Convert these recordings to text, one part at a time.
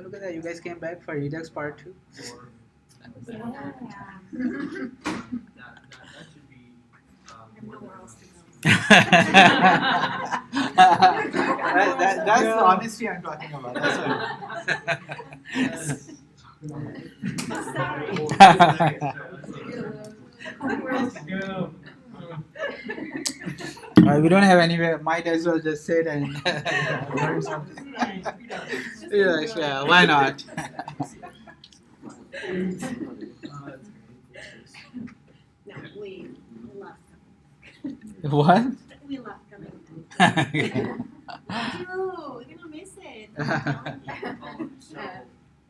Oh, look at that! You guys came back for Redux Part 2. Yeah. That should be. I have nowhere else to go. That's the honesty I'm talking about. That's we don't have anywhere. Might as well just sit and learn something. Yeah, why not? No, we left. What? We left coming. Dude, we're gonna miss it.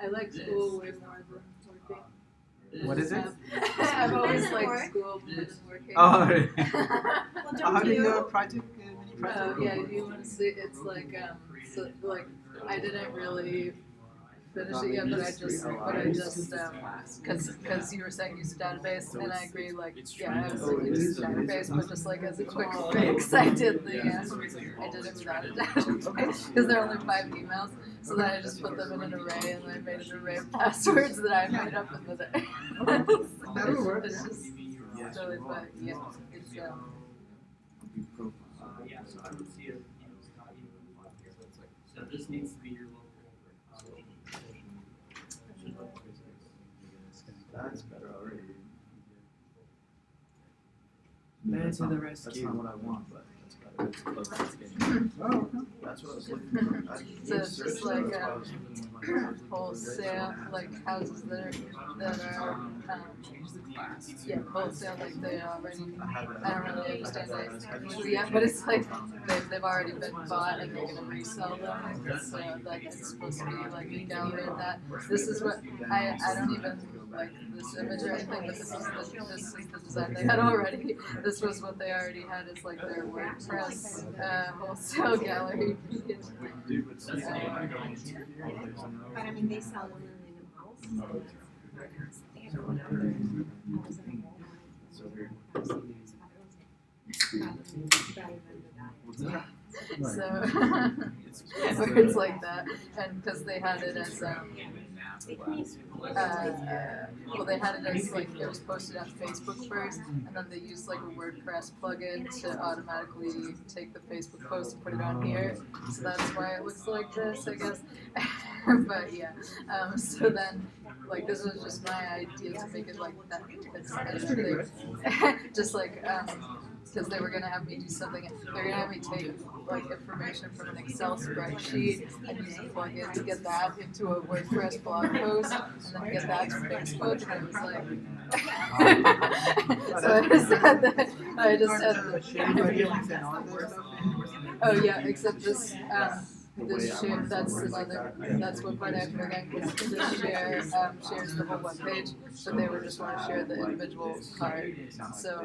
I like school way more than working. What is it? I've always Doesn't liked work. school more than working. Oh, Well, how don't did you? your project? Mini project? Yeah, if you want to see, it's like so like I didn't really finish it yet, but I just because you were saying use a database, and I agree. Like yeah, I was like use a database, but just like as a quick fix, I did it without a database because there are only 5 emails. So then I just put them in an array, and I made an array of passwords that I made up in the day. That'll work. It's just totally fun. Yeah, it's Yeah, so I would see it, it's not even on here, so it's like, so this needs to be your local. That's better already. Man to the rescue. That's not what I want, but that's better. It's close to getting. Oh, That's what I was looking for. So it's just like wholesale, like houses that are wholesale, like they already. I don't really understand it yet, but it's like they've already been bought and they're gonna resell them. So like it's supposed to be like a gallery of that. This is what I don't even like this image or anything, but this is the design they had already. This was what they already had as like their WordPress wholesale gallery. But I mean, they sell them in the house. They have one other house in the So where it's like that, and because they had it as well, they had it as like it was posted on Facebook first, and then they used like a WordPress plugin to automatically take the Facebook post and put it on here. So that's why it looks like this, I guess. But yeah, so then like this was just my idea to make it like that. Just like because they were gonna have me do something. They're gonna have me take like information from an Excel spreadsheet and use a plugin to get that into a WordPress blog post, and then get that to Facebook. And I was like, so I just had the oh yeah, except this share, that's what part I forgot, because this share shares the whole webpage, but they were just want to share the individual card. So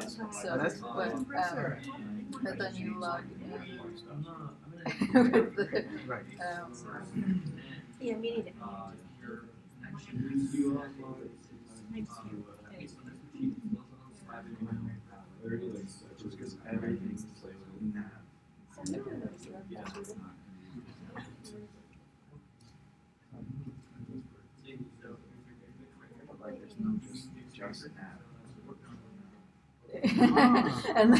but then you log in with the Yeah, me neither. Just because everything's like now. Like there's no just now. and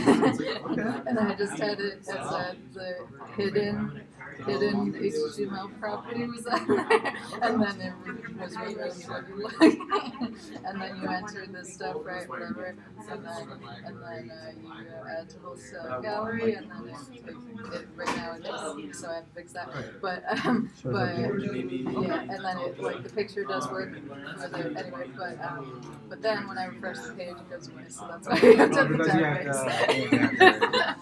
I just had it as the hidden HTML property was on there, and then it was revealed what you like, and then you enter this stuff, right, whatever, and then you add to wholesale gallery, and then it right now it just, so I have to fix that, but yeah, and then it like the picture does work with it anyway, but then when I refresh the page it goes away, so that's why I have to have the database.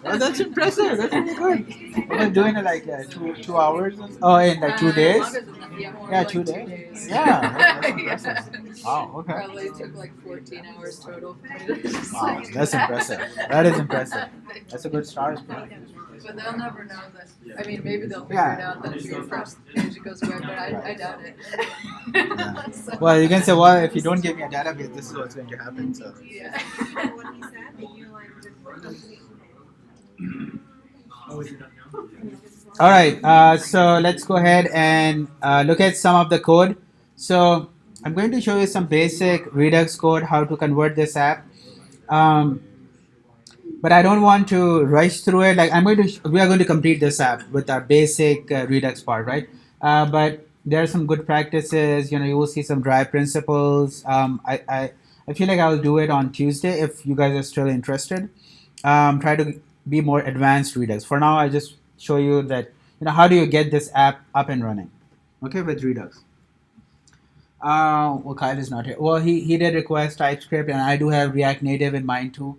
Oh, that's impressive. That's really good. I've been doing it like 2 hours. Oh, in like 2 days. Longer than that, yeah, more Yeah, like 2 2 days. days. Yeah, that's impressive. Wow. Okay. Probably took like 14 hours total for me to just Wow, like that's impressive. That is impressive. That's a good start. But they'll never know that. I mean, maybe they'll figure Yeah. it out that if you refresh the page, it goes away, but I doubt it. Yeah. So, Well, you can say, well, if you don't give me a database, this is what's going to happen. So. yeah. What he said, that you like the company. Oh, is it done now? All right, so let's go ahead and look at some of the code. So I'm going to show you some basic Redux code, how to convert this app. Um, but I don't want to rush through it. Like we are going to complete this app with our basic Redux part, right? But there are some good practices. You will see some drive principles. I feel like I'll do it on Tuesday if you guys are still interested. Try to be more advanced Redux. For now, I just show you that how do you get this app up and running, okay, with Redux. Well, Kyle is not here. Well, he did request TypeScript, and I do have React Native in mind too.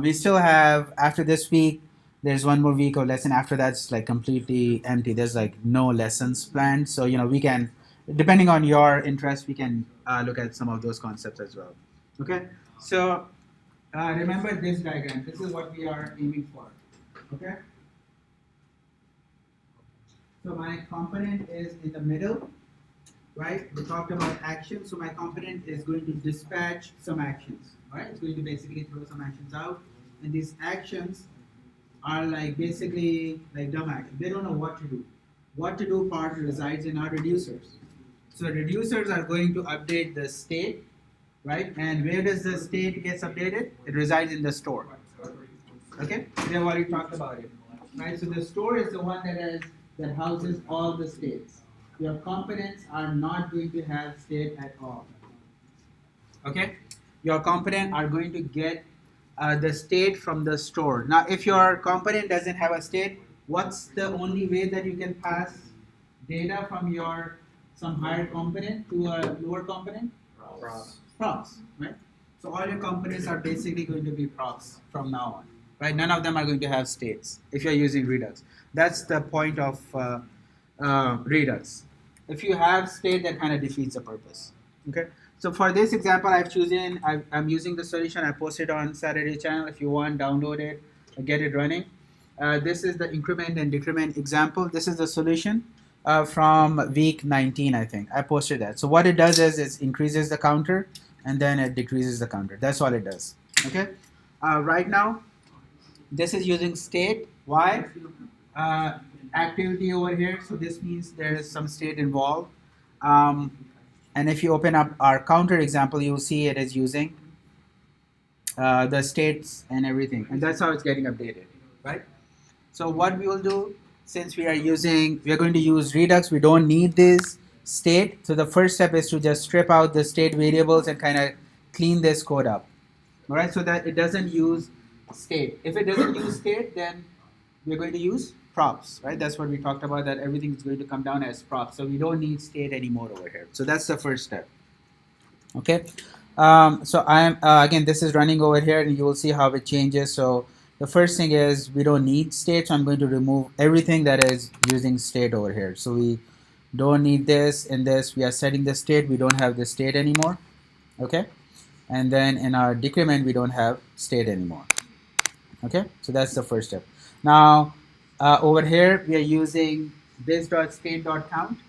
We still have, after this week, there's one more week of lesson. After that's like completely empty. There's like no lessons planned. So we can, depending on your interest, we can look at some of those concepts as well. Okay. So remember this diagram. This is what we are aiming for. Okay. So my component is in the middle, right? We talked about actions. So my component is going to dispatch some actions, right? It's going to basically throw some actions out. And these actions are like basically like dumb actions. They don't know what to do. What to do part resides in our reducers. So reducers are going to update the state, right? And where does the state gets updated? It resides in the store. Okay? We have already talked about it. Right? So the store is the one that houses all the states. Your components are not going to have state at all. Okay? Your component are going to get the state from the store. Now, if your component doesn't have a state, what's the only way that you can pass data from some higher component to a lower component? Props, right? So all your components are basically going to be props from now on, right? None of them are going to have states if you're using Redux. That's the point of Redux. If you have state, that kind of defeats the purpose. Okay. So for this example, I'm using the solution I posted on Saturday channel. If you want, download it, get it running. This is the increment and decrement example. This is the solution from week 19, I think. I posted that. So what it does is it increases the counter and then it decreases the counter. That's all it does. Okay. Right now, this is using state. Why? Activity over here. So this means there is some state involved. And if you open up our counter example, you'll see it is using the states and everything. And that's how it's getting updated, right? So what we will do, since we are going to use Redux, we don't need this state. So the first step is to just strip out the state variables and kind of clean this code up. All right, so that it doesn't use state. If it doesn't use state, then we're going to use props, right? That's what we talked about, that everything is going to come down as props. So we don't need state anymore over here. So that's the first step. Okay. So I'm again, this is running over here, and you will see how it changes. So the first thing is we don't need state, so I'm going to remove everything that is using state over here. So we don't need this and this. We are setting the state. We don't have the state anymore. Okay. And then in our decrement, we don't have state anymore. Okay. So that's the first step. Now over here, we are using this.state.count.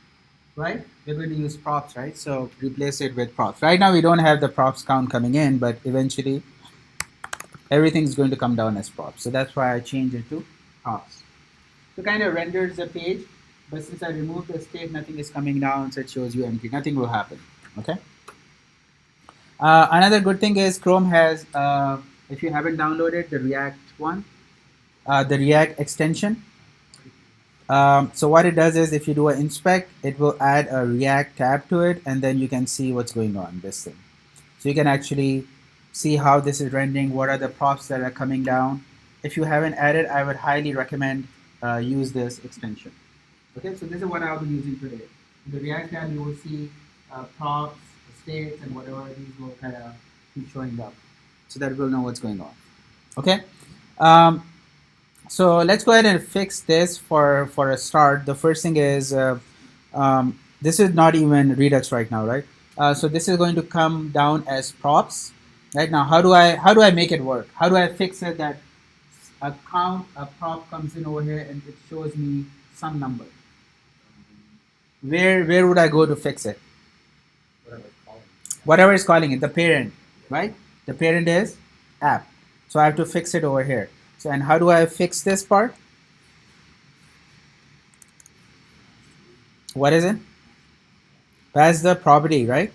Right? We're going to use props, right? So replace it with props. Right now we don't have the props count coming in, but eventually everything's going to come down as props. So that's why I changed it to props. So kind of renders the page, but since I removed the state, nothing is coming down, so it shows you empty. Nothing will happen. Okay. Another good thing is Chrome has, if you haven't downloaded the React one, the React extension. So what it does is if you do an inspect, it will add a React tab to it, and then you can see what's going on this thing. So you can actually see how this is rendering, what are the props that are coming down. If you haven't added, I would highly recommend use this extension. Okay, so this is what I'll be using today. In the React tab, you will see props, states, and whatever these will kind of keep showing up, so that we'll know what's going on. Okay. So let's go ahead and fix this for a start. The first thing is this is not even Redux right now, right? So this is going to come down as props. Right now, how do I make it work? How do I fix it that a prop comes in over here and it shows me some number? Where would I go to fix it? Whatever is calling it, the parent, right? The parent is app. So I have to fix it over here. So, and how do I fix this part? what is it? That's the property, right?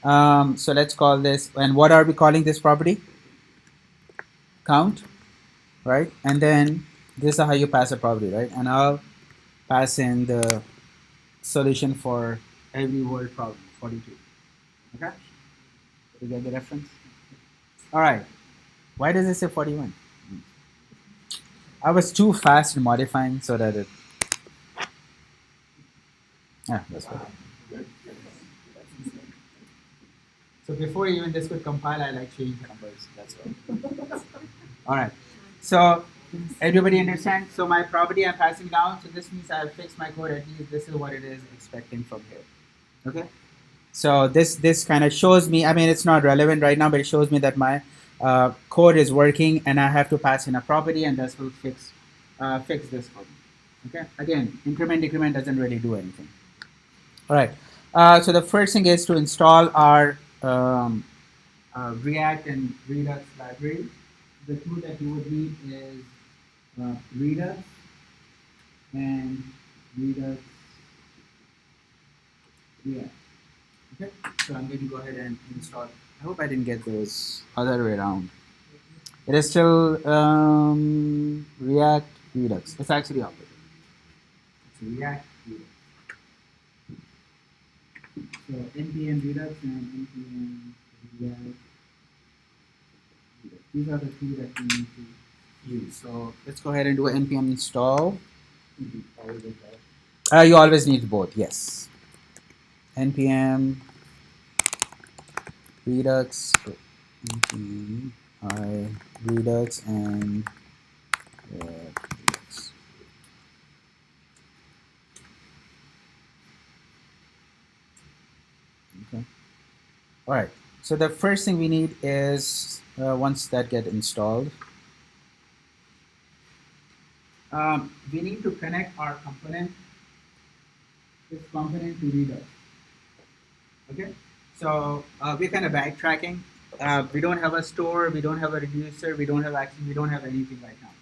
So let's call this, and what are we calling this property? Count, right? And then this is how you pass a property, right? And I'll pass in the solution for every word problem, 42. Okay? You get the reference? All right. Why does it say 41? I was too fast in modifying so that it. Yeah, that's what. So before even this would compile, I like changing numbers. That's why. All right. So everybody understand? So my property I'm passing down. So this means I'll fix my code. At least this is what it is expecting from here. Okay. So this kind of shows me. I mean, it's not relevant right now, but it shows me that my code is working, and I have to pass in a property, and this will fix this for me. Okay. Again, increment decrement doesn't really do anything. All right. So the first thing is to install our React and Redux library. The tool that you would need is Redux and Redux React. Okay, so I'm going to go ahead and install. I hope I didn't get those other way around. It is still React Redux. It's actually opposite. It's React Redux. So npm Redux and npm React. These are the two that we need to use. So let's go ahead and do an npm install. You always need both, yes. npm Redux, npm Redux and Redux. Okay. All right. So the first thing we need is once that get installed, we need to connect our component, this component to Redux. Okay. So we're kind of backtracking. We don't have a store, we don't have a reducer, we don't have action, we don't have anything right now.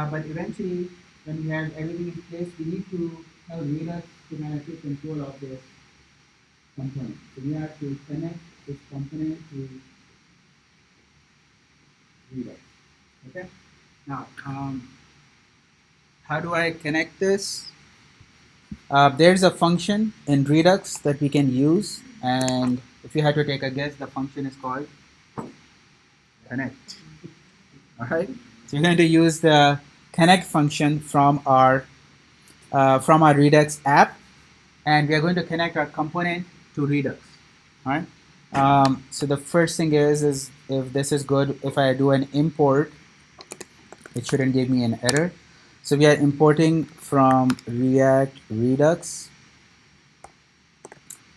But eventually, when we have everything in place, we need to have Redux to kind of take control of this component. So we have to connect this component to Redux. Okay. Now, how do I connect this? There's a function in Redux that we can use, and if you had to take a guess, the function is called connect. All right. So we're going to use the connect function from our Redux app, and we are going to connect our component to Redux. All right. So the first thing is if this is good, if I do an import, it shouldn't give me an error. So we are importing from React Redux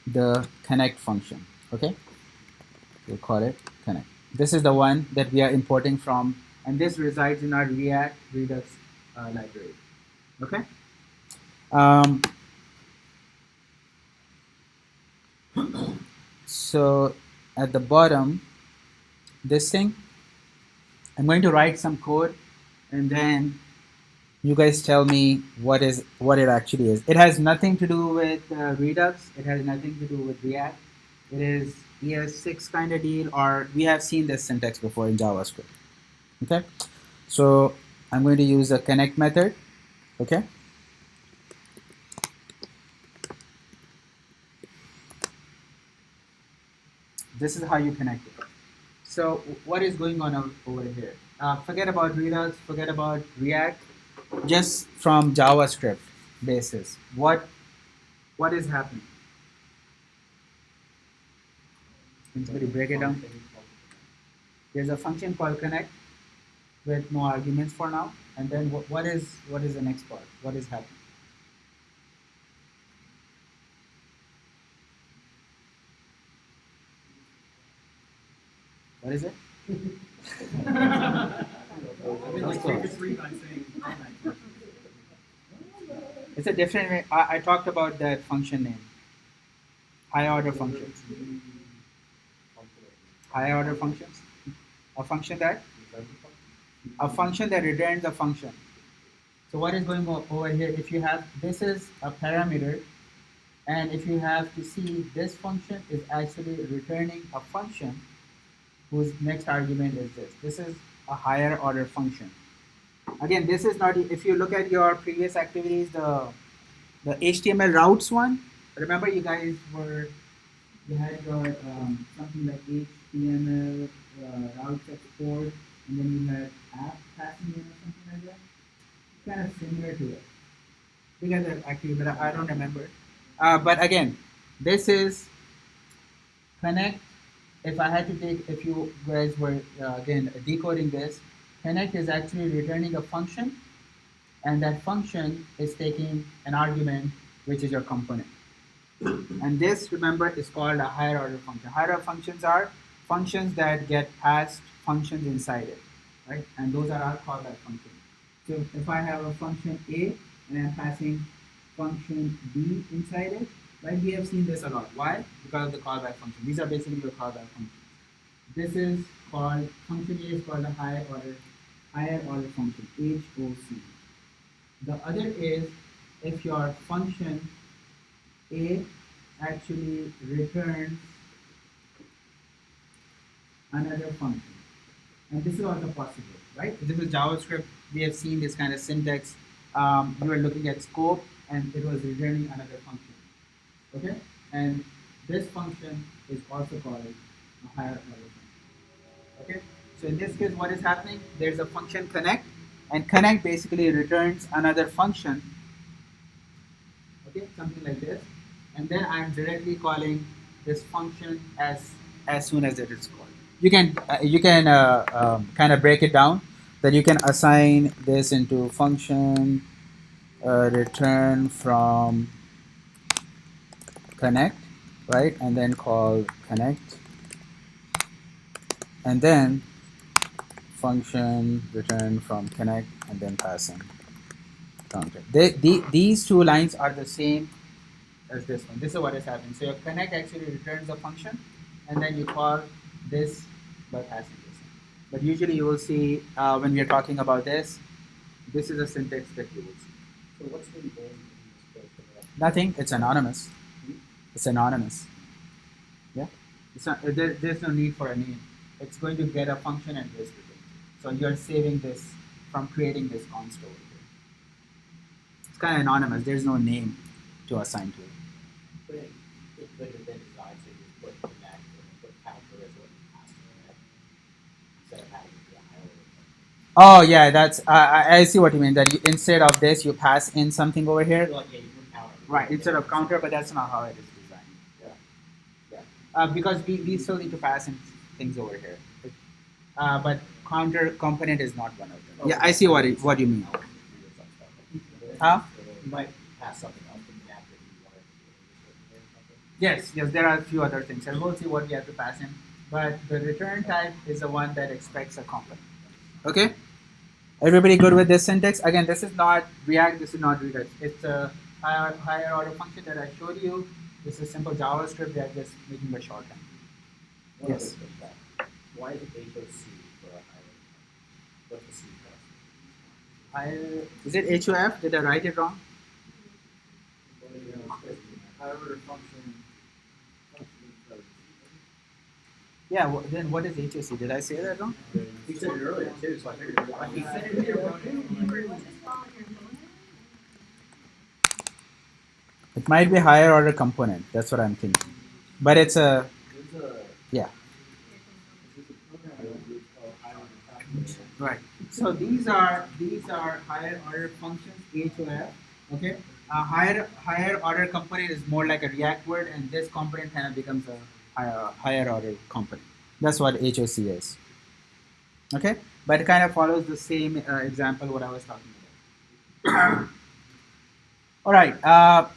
the connect function. Okay. We'll call it connect. This is the one that we are importing from, and this resides in our React Redux library. Okay. So at the bottom, this thing, I'm going to write some code, and then you guys tell me what it actually is. It has nothing to do with Redux. It has nothing to do with React. It is ES6 kind of deal, or we have seen this syntax before in JavaScript. Okay, so I'm going to use a connect method. Okay. This is how you connect it. So what is going on over here? Forget about Redux, forget about React, just from JavaScript basis. What is happening? Can somebody break it down? There's a function called connect with no arguments for now, and then what is the next part? What is happening? What is it? It's a different way. I talked about that function name. High order functions. High order functions. A function that returns a function. So what is going on over here? If you have, this is a parameter, And if you have to see, this function is actually returning a function whose next argument is this. This is a higher order function. Again, this is not, if you look at your previous activities, the HTML routes one, remember you guys you had your something like HTML routes export, and then you had app passing in or something like that. It's kind of similar to it. You guys have actually, but I don't remember. But again, this is connect. If I had to take, if you guys were again decoding this, connect is actually returning a function, and that function is taking an argument, which is your component. And this, remember, is called a higher order function. Higher order functions are functions that get passed functions inside it, right? And those are our callback functions. So if I have a function A and I'm passing function B inside it, right? We have seen this a lot. Why? Because of the callback function. These are basically your callback functions. This is called, function A is called a higher order function, HOC. The other is if your function A actually returns another function. And this is also possible, right? This is JavaScript. We have seen this kind of syntax. You were looking at scope and it was returning another function. Okay? And this function is also called a higher order function. Okay? So in this case, what is happening? There's a function connect, and connect basically returns another function. Okay, something like this. And then I'm directly calling this function as soon as it is called. You can kind of break it down, that you can assign this into function return from connect, right? And then call connect, and then function return from connect, and then passing counter. These two lines are the same as this one. This is what is happening. So your connect actually returns a function, and then you call this by passing this. But usually you will see when we are talking about this is a syntax that you will see. So what's the name in this case? Nothing. It's anonymous. It's anonymous. Yeah. It's not, there's no need for a name. It's going to get a function and this return. So you're saving this from creating this const over here. It's kind of anonymous. There's no name to assign to it. But it could have been designed to just put connect and put counter as what you passed in it, instead of having it be a higher order. Oh yeah, that's I see what you mean. That you, instead of this, you pass in something over here. Like, yeah, you put counter. Right, instead of counter, but that's not how it is designed. Yeah. Because we still need to pass in things over here. But counter component is not one of them. Yeah, I see what you mean. Huh? You might pass something else in the app that you wanted to do. Yes, there are a few other things, and we'll see what we have to pass in. But the return type is the one that expects a component. Okay? Everybody good with this syntax? Again, this is not React, this is not Redux. It's a higher order function that I showed you. This is simple JavaScript. They are just making the shorthand. Yes. Why is it HOC for a higher? What's the C Is it HOF? Did I write it wrong? Higher order function. Yeah, then what is HOC? Did I say that wrong? You said it earlier too, so I figured it was. He said it here. It might be higher order component. That's what I'm thinking. But it's a, yeah. Right. So these are higher order functions, HOF. Okay. A higher order component is more like a React word, and this component kind of becomes a higher order component. That's what HOC is. Okay. But it kind of follows the same example what I was talking about. All right.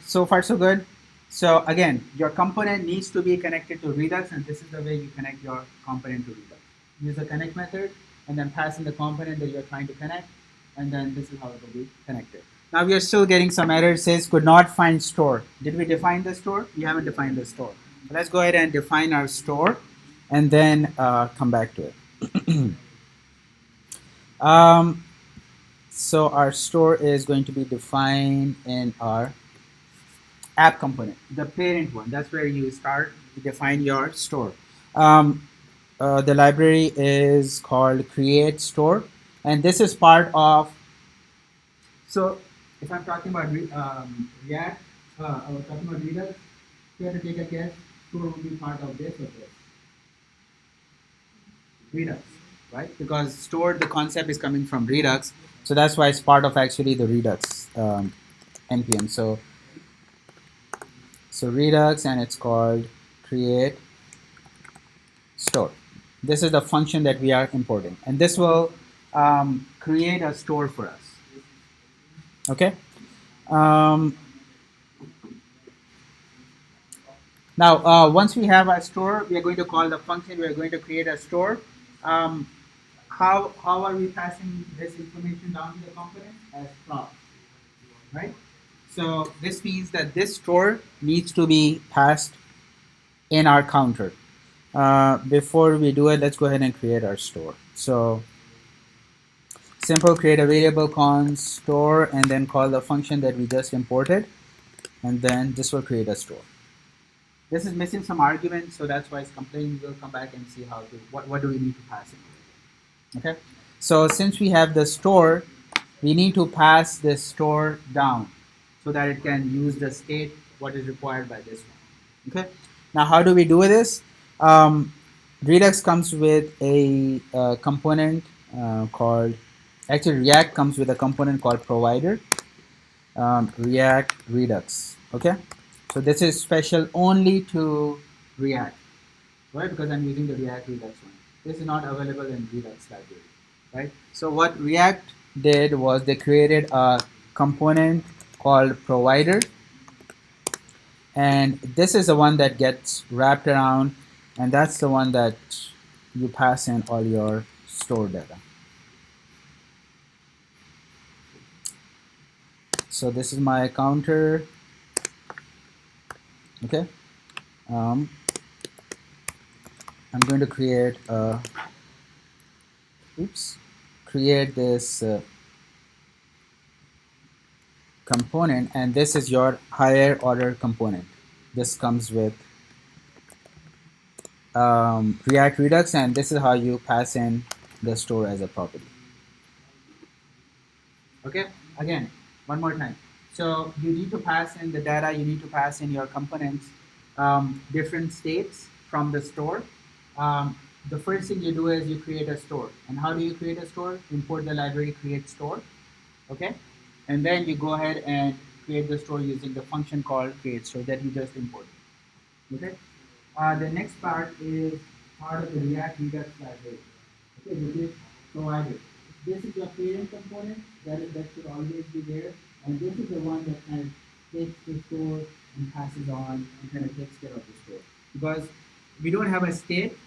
So far so good. So again, your component needs to be connected to Redux, and this is the way you connect your component to Redux. Use the connect method, and then pass in the component that you're trying to connect, and then this is how it will be connected. Now we are still getting some errors. Says could not find store. Did we define the store? We haven't defined the store. So let's go ahead and define our store, and then come back to it. So our store is going to be defined in our app component, the parent one. That's where you start to define your store. The library is called create store, and this is part of. So if I'm talking about React, I was talking about Redux. You have to take a guess. Store will be part of this or this. Redux, right? Because store, the concept is coming from Redux, so that's why it's part of actually the Redux npm. So Redux, and it's called create store. This is the function that we are importing, and this will create a store for us. Okay. Now, once we have a store, we are going to call the function. We are going to create a store. Um, how are we passing this information down to the component? As props, right? So this means that this store needs to be passed in our counter. Before we do it, let's go ahead and create our store. So simple, create a variable const store, and then call the function that we just imported, and then this will create a store. This is missing some arguments, so that's why it's complaining. We'll come back and see how to, what do we need to pass in. Okay, so since we have the store, we need to pass this store down so that it can use the state what is required by this one. Okay, now how do we do this? Redux comes with a component called, actually React comes with a component called provider, React Redux. Okay, so this is special only to React, right? Because I'm using the React Redux one. This is not available in Redux library, right? So what React did was they created a component called provider, and this is the one that gets wrapped around, and that's the one that you pass in all your store data. So this is my counter. Okay, I'm going to create create this component, and this is your higher order component. This comes with React Redux, and this is how you pass in the store as a property. Okay, again, one more time. So you need to pass in the data, you need to pass in your components, different states from the store. The first thing you do is you create a store. And how do you create a store? Import the library create store. Okay, and then you go ahead and create the store using the function called create store that you just imported. Okay, the next part is part of the React Redux library. Okay, which is provided. This is your parent component that should always be there, and this is the one that kind of takes the store and passes on and kind of takes care of the store. Because we don't have a state,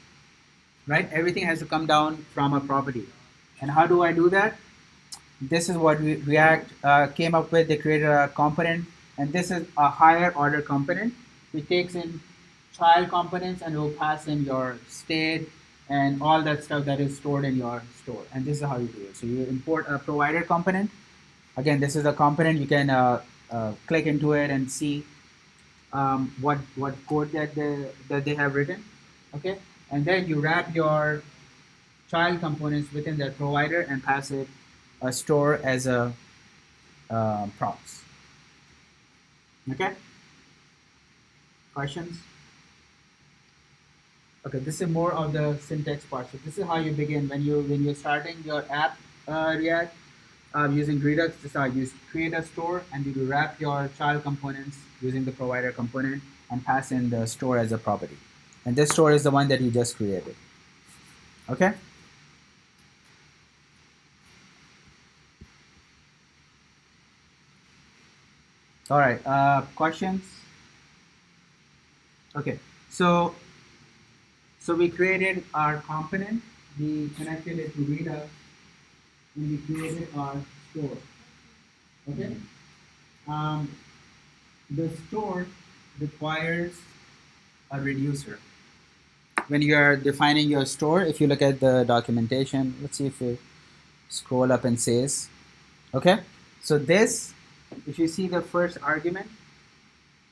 right? Everything has to come down from a property. And how do I do that? This is what React came up with. They created a component, and this is a higher order component. It takes in child components and will pass in your state and all that stuff that is stored in your store. And this is how you do it. So you import a provider component. Again, this is a component. You can click into it and see what code that they have written. Okay, and then you wrap your child components within that provider and pass it a store as a props. Okay. Questions? Okay, this is more of the syntax part. So this is how you begin when you're starting your app React using Redux. This is how you create a store and you wrap your child components using the provider component and pass in the store as a property. And this store is the one that you just created. Okay. All right. Questions? Okay. So we created our component, we connected it to Redux, and we created our store. Okay. The store requires a reducer. When you are defining your store, if you look at the documentation, let's see if we scroll up and says, okay. So this, if you see the first argument,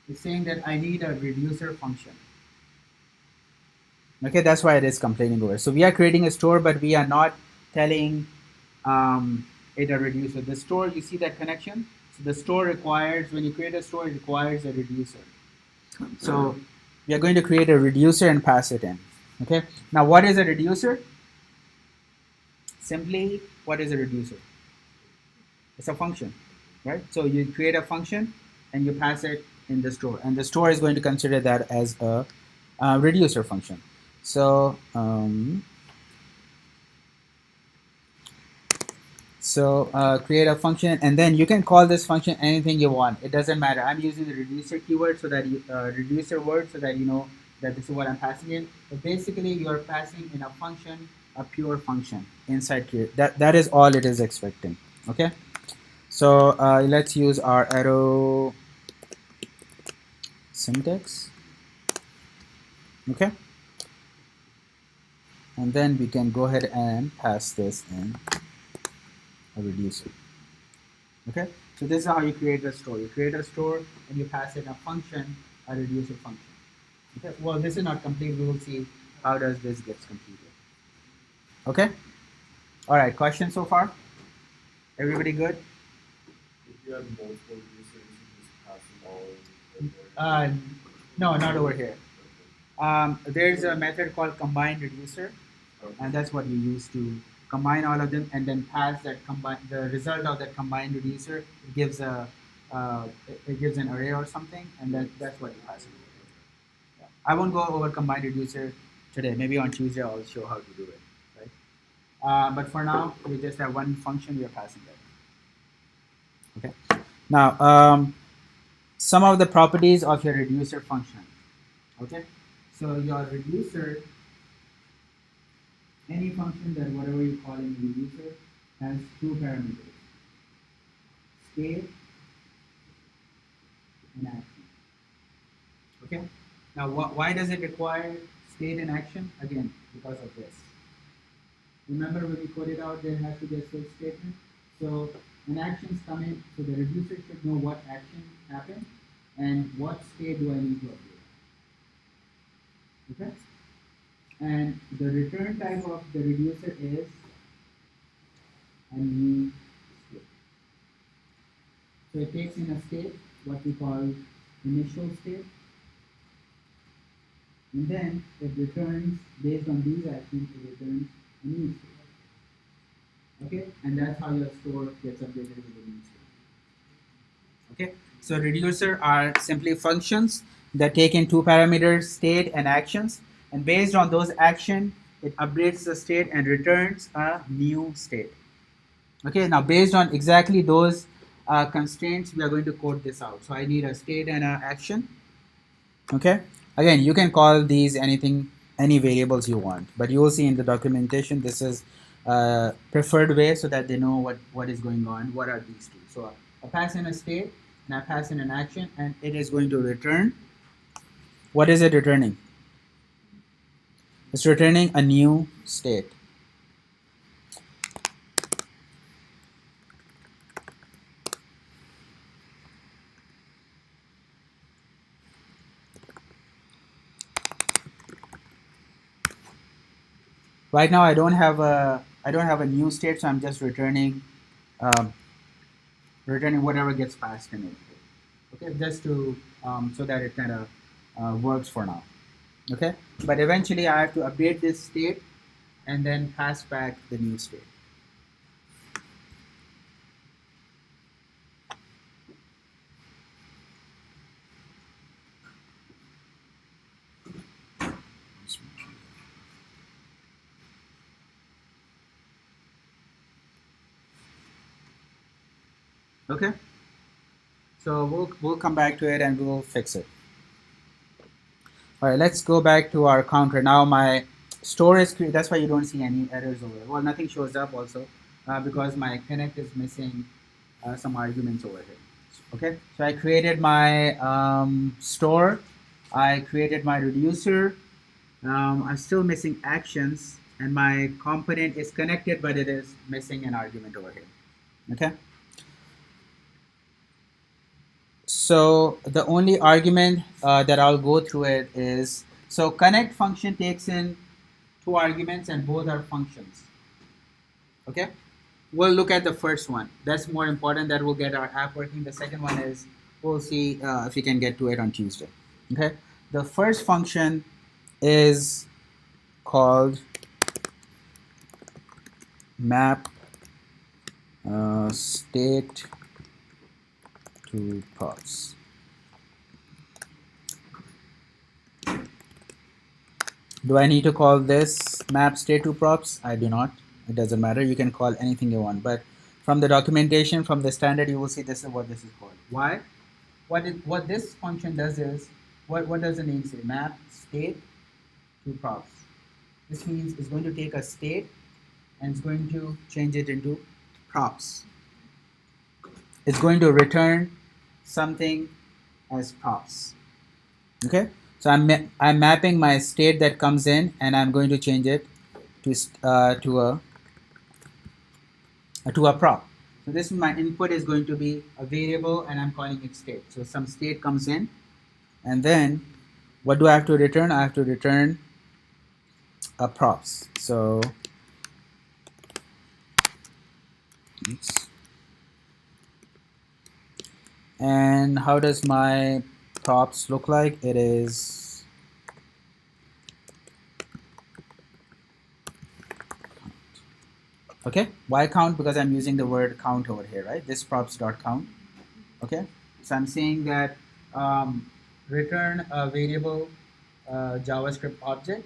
It's saying that I need a reducer function. Okay, that's why it is complaining over. So we are creating a store, but we are not telling it a reducer. The store, you see that connection? So the store requires, when you create a store, it requires a reducer. So we are going to create a reducer and pass it in. Okay, now what is a reducer? Simply, what is a reducer? It's a function, right? So you create a function and you pass it in the store, and the store is going to consider that as a reducer function. So create a function, and then you can call this function anything you want. It doesn't matter. I'm using the reducer keyword so that you reducer word so that you know that this is what I'm passing in. But basically, you're passing in a function, a pure function inside here. That is all it is expecting. Okay. So let's use our arrow syntax. Okay. And then we can go ahead and pass this in a reducer. Okay, so this is how you create a store. You create a store and you pass in a function, a reducer function. Okay, well, this is not complete. We will see how does this gets completed. Okay, all right. Questions so far? Everybody good? If you have multiple users, you just pass them all over. No, not over here. There's a method called combine reducer, and that's what you use to combine all of them and then pass that the result of that combined reducer. It gives it gives an array or something, and that's what you pass it. Yeah. I won't go over combined reducer today. Maybe on Tuesday I'll show how to do it. Right. But for now, we just have one function we are passing that. Okay. Now, some of the properties of your reducer function. Okay. So your reducer, any function that whatever you call in the reducer, has two parameters: state and action. Okay. Now, why does it require state and action? Again, because of this. Remember when we code it out, there has to be a switch statement. So when actions come in, so the reducer should know what action happened and what state do I need to update. Okay. And the return type of the reducer is a new state. So it takes in a state, what we call initial state, and then it returns, based on these actions, it returns a new state. Okay, and that's how your store gets updated with the new state. Okay, so reducer are simply functions that take in two parameters, state and actions, and based on those actions, it updates the state and returns a new state. Okay, now based on exactly those constraints, we are going to code this out. So I need a state and an action. Okay, again, you can call these anything, any variables you want, but you will see in the documentation this is preferred way so that they know what is going on. What are these two? So I pass in a state and I pass in an action, and it is going to return. What is it returning? It's returning a new state. Right now I don't have a new state, so I'm just returning returning whatever gets passed in it. Okay, just to so that it kind of works for now. Okay, but eventually I have to update this state and then pass back the new state. Okay, so we'll come back to it and we'll fix it. All right, let's go back to our counter. Now my store is created. That's why you don't see any errors over here. Well, nothing shows up also because my connect is missing some arguments over here. Okay, so I created my store. I created my reducer. I'm still missing actions, and my component is connected, but it is missing an argument over here. Okay. So the only argument that I'll go through it is, so connect function takes in two arguments and both are functions. Okay, we'll look at the first one. That's more important. That will get our app working. The second one is we'll see if we can get to it on Tuesday. Okay, the first function is called map state to props. Do I need to call this map state to props? I do not. It doesn't matter. You can call anything you want. But from the documentation, from the standard, you will see this is what this is called. Why? What this function does is, what does the name say? Map state to props. This means it's going to take a state and it's going to change it into props. It's going to return something as props. Okay, so I'm mapping my state that comes in, and I'm going to change it to a prop. So this is my input is going to be a variable, and I'm calling it state. So some state comes in, and then what do I have to return? I have to return a props. So oops. And how does my props look like? It is okay. Why count? Because I'm using the word count over here, right? This props dot count. Okay, so I'm saying that return a variable JavaScript object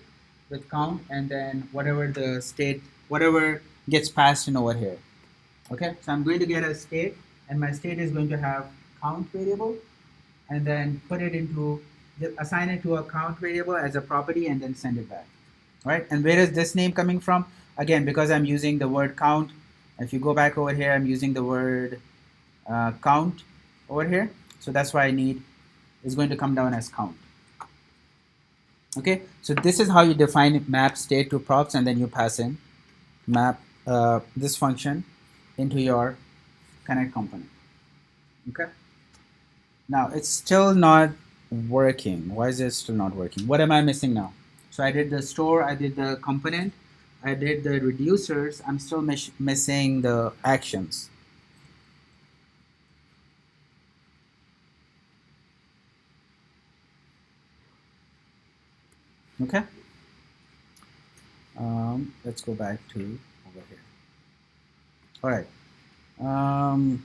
with count, and then whatever the state, whatever gets passed in over here. Okay, so I'm going to get a state, and my state is going to have count variable, and then put it into, assign it to a count variable as a property, and then send it back. Right? And where is this name coming from? Again, because I'm using the word count. If you go back over here, I'm using the word count over here. So that's why I need is going to come down as count. Okay, so this is how you define map state to props, and then you pass in map this function into your connect component. Okay. Now it's still not working. Why is it still not working? What am I missing now? So I did the store, I did the component, I did the reducers. I'm still missing the actions. Okay. Let's go back to over here. All right.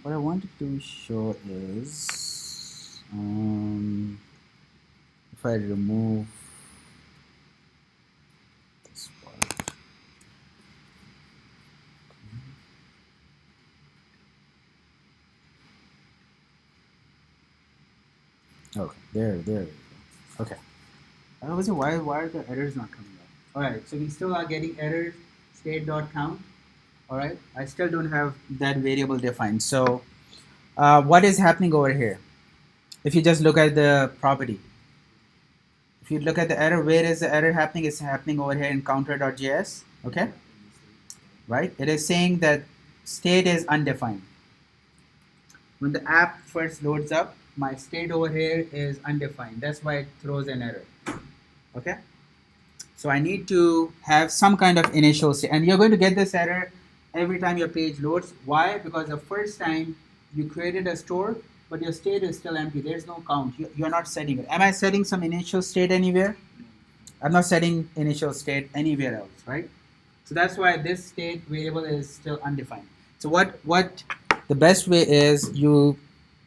What I wanted to show is if I remove this part. Okay, there we go. Okay. I was why are the errors not coming up? All right, so we still are getting errors. State.count. All right, I still don't have that variable defined. So what is happening over here? If you just look at the property, if you look at the error, where is the error happening? It's happening over here in counter.js. Okay, right? It is saying that state is undefined. When the app first loads up, my state over here is undefined. That's why it throws an error. Okay, so I need to have some kind of initial state, and you're going to get this error every time your page loads. Why? Because the first time you created a store, but your state is still empty. There's no count. You're not setting it. Am I setting some initial state anywhere? I'm not setting initial state anywhere else, right? So that's why this state variable is still undefined. So what the best way is you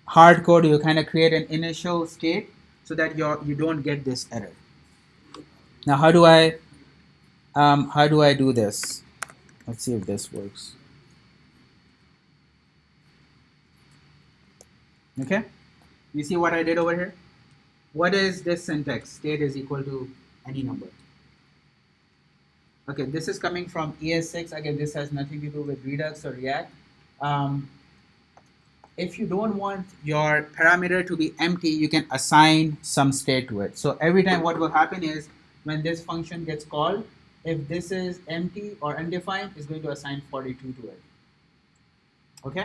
hard code, you kind of create an initial state so that you don't get this error. Now how do I do this? Let's see if this works. Okay, you see what I did over here? What is this syntax? State is equal to any number. Okay, this is coming from ES6. Again, this has nothing to do with Redux or React. If you don't want your parameter to be empty, you can assign some state to it. So every time what will happen is when this function gets called, if this is empty or undefined, it's going to assign 42 to it. Okay,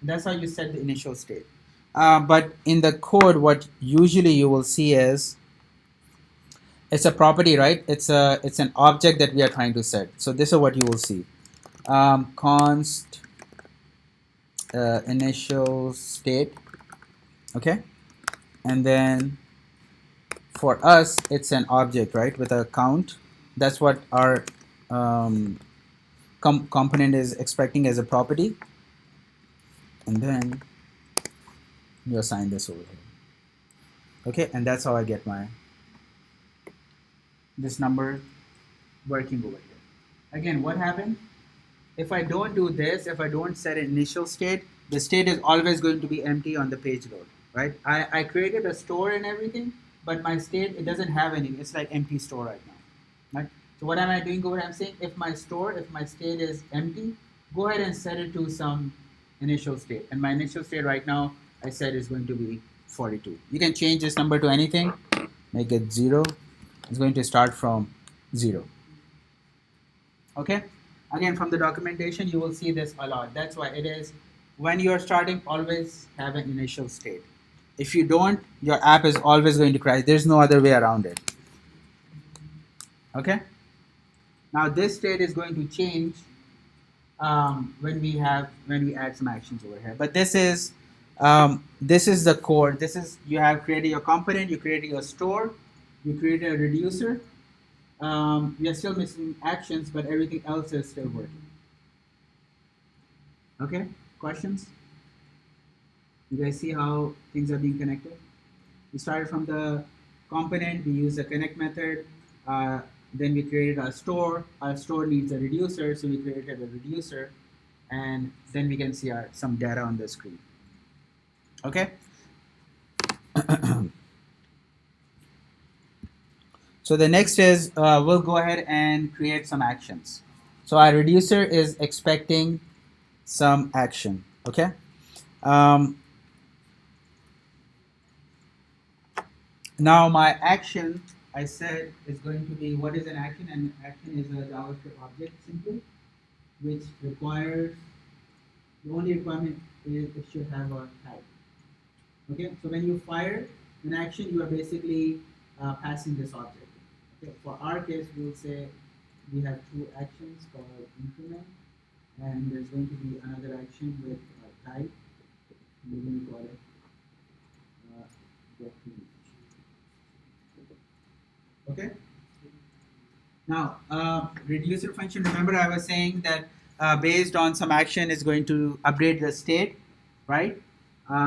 and that's how you set the initial state. But in the code, what usually you will see is it's a property, right? It's an object that we are trying to set. So this is what you will see. Const initial state, okay, and then for us it's an object, right, with a count. That's what our component is expecting as a property, and then you assign this over here, okay, and that's how I get my this number working over here. Again, what happened if I don't do this? If I don't set an initial state, the state is always going to be empty on the page load, right? I created a store and everything, but my state, it doesn't have anything. It's like empty store right now, right? So what am I doing over here? I'm saying if my state is empty, go ahead and set it to some initial state. And my initial state right now, I said is going to be 42. You can change this number to anything, make it 0. It's going to start from 0. Okay? Again, from the documentation, you will see this a lot. That's why it is, when you're starting, always have an initial state. If you don't, your app is always going to crash. There's no other way around it. Okay? Now this state is going to change when we add some actions over here. But this is the core. This is, you have created your component, you created your store, you created a reducer. We are still missing actions, but everything else is still working. Okay, questions? You guys see how things are being connected? We started from the component, we use the connect method, then we created a store. Our store needs a reducer, so we created a reducer, and then we can see some data on the screen. Okay? So the next is we'll go ahead and create some actions. So our reducer is expecting some action. Okay. Now my action, I said, is going to be, what is an action? An action is a JavaScript object simply, which requires, the only requirement is it should have a type. Okay. So when you fire an action, you are basically passing this object. Okay, for our case, we'll say we have two actions called increment, and there's going to be another action with a type. We're going to call it get image. Okay. Now, reducer function. Remember, I was saying that based on some action is going to update the state, right?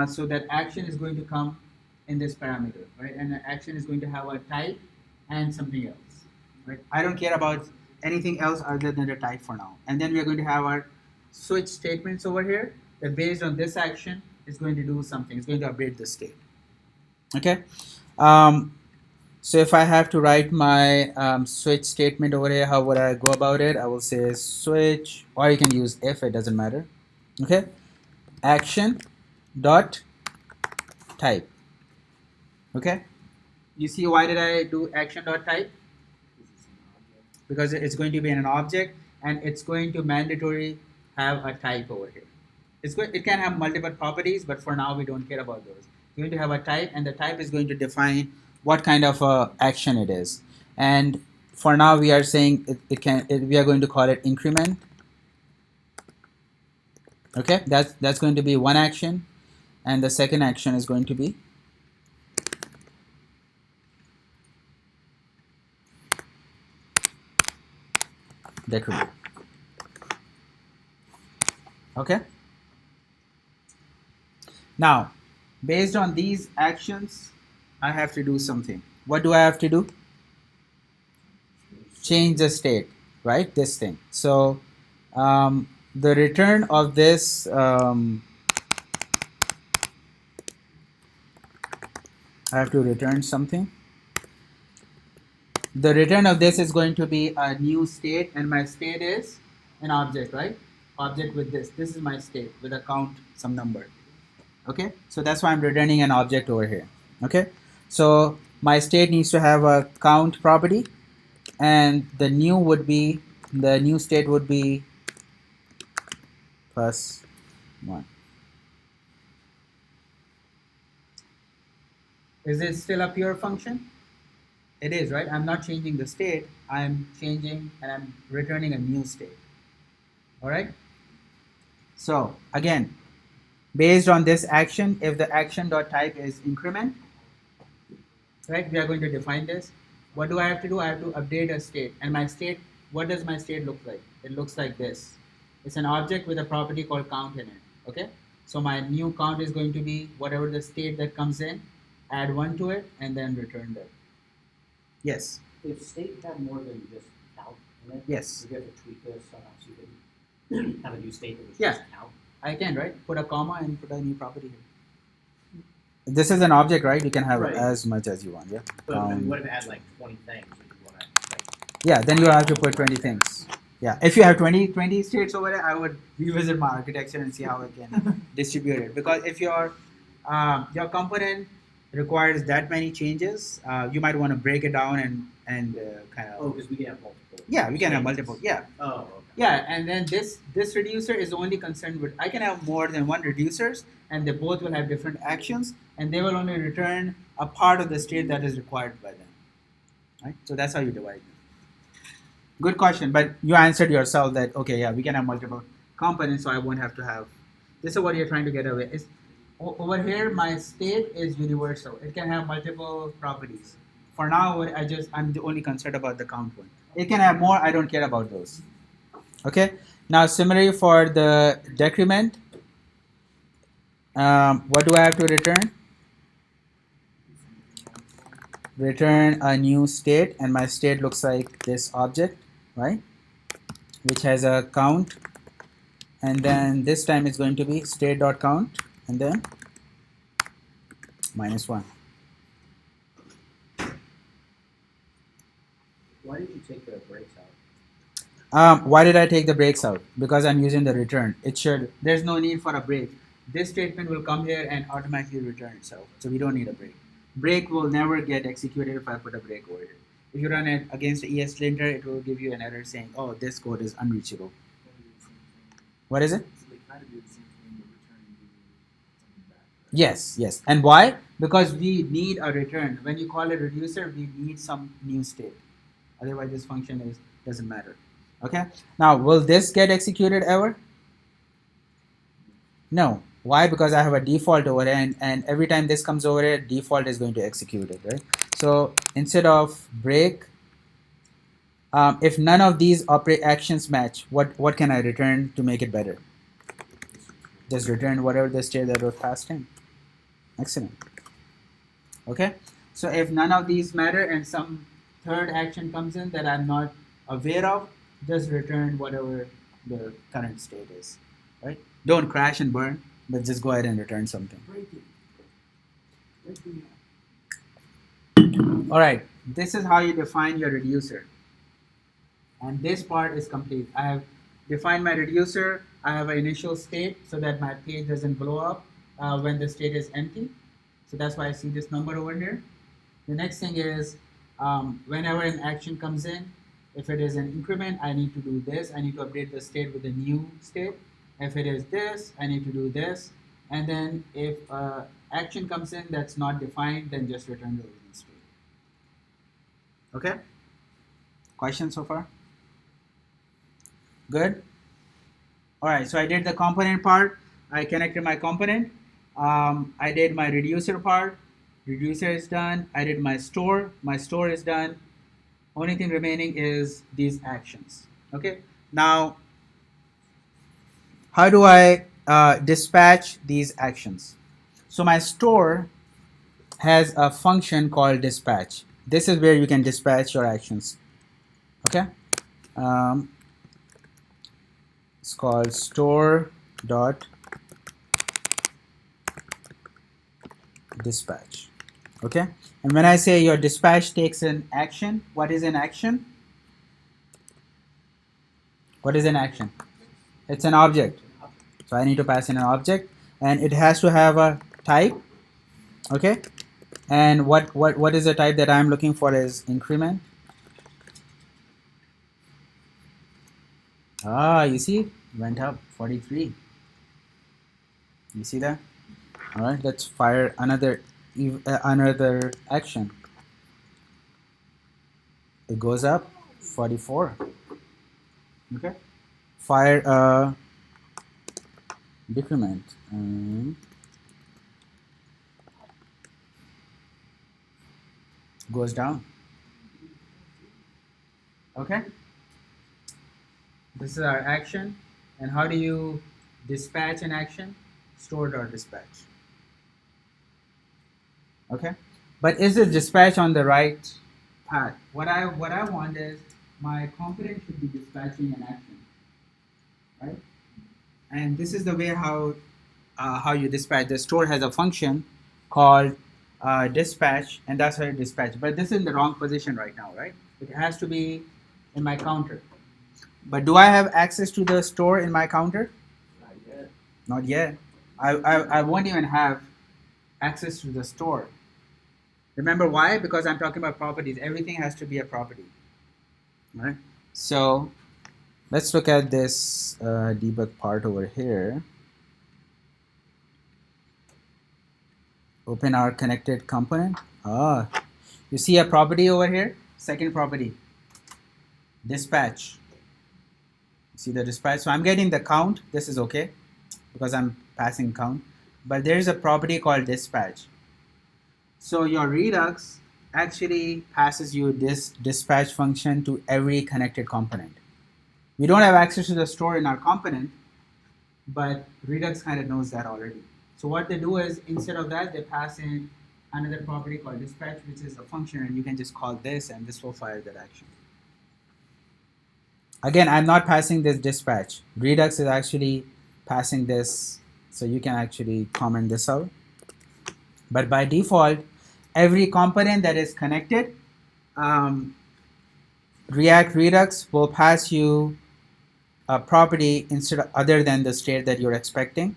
So that action is going to come in this parameter, right? And the action is going to have a type and something else, right? I don't care about anything else other than the type for now. And then we are going to have our switch statements over here that based on this action is going to do something. It's going to update the state. Okay. So if I have to write my switch statement over here, how would I go about it? I will say switch, or you can use if, it doesn't matter. Okay. Action dot type. Okay. You see why did I do action dot type? Because it's going to be an object and it's going to mandatory have a type over here. It can have multiple properties, but for now we don't care about those. It's going to have a type, and the type is going to define what kind of action it is. And for now we are saying we are going to call it increment. Okay, that's going to be one action, and the second action is going to be decrement. Okay. Now, based on these actions, I have to do something. What do I have to do? Change the state, right? This thing. So the return of this I have to return something. The return of this is going to be a new state, and my state is an object, right? Object with this. This is my state with a count, some number. Okay, so that's why I'm returning an object over here. Okay, so my state needs to have a count property, and the new state would be +1. Is it still a pure function? It is, right? I'm not changing the state. I'm changing and I'm returning a new state. All right? So again, based on this action, if the action dot type is increment, right, we are going to define this. What do I have to do? I have to update a state. And my state, what does my state look like? It looks like this. It's an object with a property called count in it. Okay? So my new count is going to be whatever the state that comes in, add 1 to it, and then return that. Yes. If state had more than just count in it, Yes. would you have to tweak this so that you could have a new state that was Yeah. just count? I can, right? Put a comma and put a new property here. This is an object, right? You can have Right. as much as you want, yeah? But what if it had like 20 things? Would you want to like, Yeah, then you have to put 20 things. Yeah, if you have 20 states over there, I would revisit my architecture and see how I can distribute it. Because if your component requires that many changes, you might want to break it down and kind oh, of. because we can have multiple. Yeah, we can have states. multiple. Yeah, Oh, okay. yeah, and then this reducer is only concerned with. I can have more than one reducers, and they both will have different actions, and they will only return a part of the state that is required by them. Right. So that's how you divide them. Good question, but you answered yourself that okay, yeah, we can have multiple components, so I won't have to have. This is what you're trying to get away. Is over here, my state is universal. It can have multiple properties. For now, I'm only concerned about the count one. It can have more. I don't care about those. Okay. Now, similarly for the decrement, what do I have to return? Return a new state, and my state looks like this object, right? Which has a count, and then this time it's going to be state.count, and then -1. Why did you take the breaks out? Why did I take the breaks out? Because I'm using the return. There's no need for a break. This statement will come here and automatically return itself. So we don't need a break. Break will never get executed if I put a break over here. If you run it against the ES linter, it will give you an error saying, oh, this code is unreachable. What is it? Yes, yes. And why? Because we need a return. When you call a reducer, we need some new state. Otherwise, this function doesn't matter. Okay. Now, will this get executed ever? No. Why? Because I have a default over here, and every time this comes over here, default is going to execute it, right? So instead of break, if none of these actions match, what can I return to make it better? Just return whatever the state that was passed in. Excellent. Okay. So if none of these matter and some third action comes in that I'm not aware of, just return whatever the current state is, right? Don't crash and burn, but just go ahead and return something. All right, this is how you define your reducer. And this part is complete. I have defined my reducer. I have an initial state so that my page doesn't blow up when the state is empty. So that's why I see this number over here. The next thing is whenever an action comes in, if it is an increment, I need to do this. I need to update the state with the new state. If it is this, I need to do this. And then if action comes in that's not defined, then just return the original state. Okay? Questions so far? Good? All right, so I did the component part. I connected my component. I did my reducer part. Reducer is done. I did my store. My store is done. Only thing remaining is these actions. Okay? Now, how do I dispatch these actions? So my store has a function called dispatch. This is where you can dispatch your actions. Okay? It's called store dot dispatch. Okay? And when I say your dispatch takes an action, what is an action? What is an action? It's an object. So I need to pass in an object, and it has to have a type. Okay? And what is the type that I'm looking for is increment. Ah, you see? Went up 43. You see that? All right, let's fire another another action. It goes up 44. Okay. Fire a decrement. Goes down. Okay. This is our action. And how do you dispatch an action? Store.dispatch. Okay. But is the dispatch on the right path? What I want is my component should be dispatching an action, right? And this is the way how you dispatch. The store has a function called dispatch, and that's how you dispatch. But this is in the wrong position right now, right? It has to be in my counter. But do I have access to the store in my counter? Not yet. Not yet. I won't even have access to the store. Remember why? Because I'm talking about properties. Everything has to be a property. Right? So let's look at this debug part over here. Open our connected component. You see a property over here? Second property. Dispatch. See the dispatch? So I'm getting the count. This is okay because I'm passing count. But there's a property called dispatch. So your Redux actually passes you this dispatch function to every connected component. We don't have access to the store in our component, but Redux kind of knows that already. So what they do is, instead of that, they pass in another property called dispatch, which is a function, and you can just call this, and this will fire that action. Again, I'm not passing this dispatch. Redux is actually passing this, so you can actually comment this out. But by default, every component that is connected, React Redux will pass you a property instead of, other than the state that you're expecting,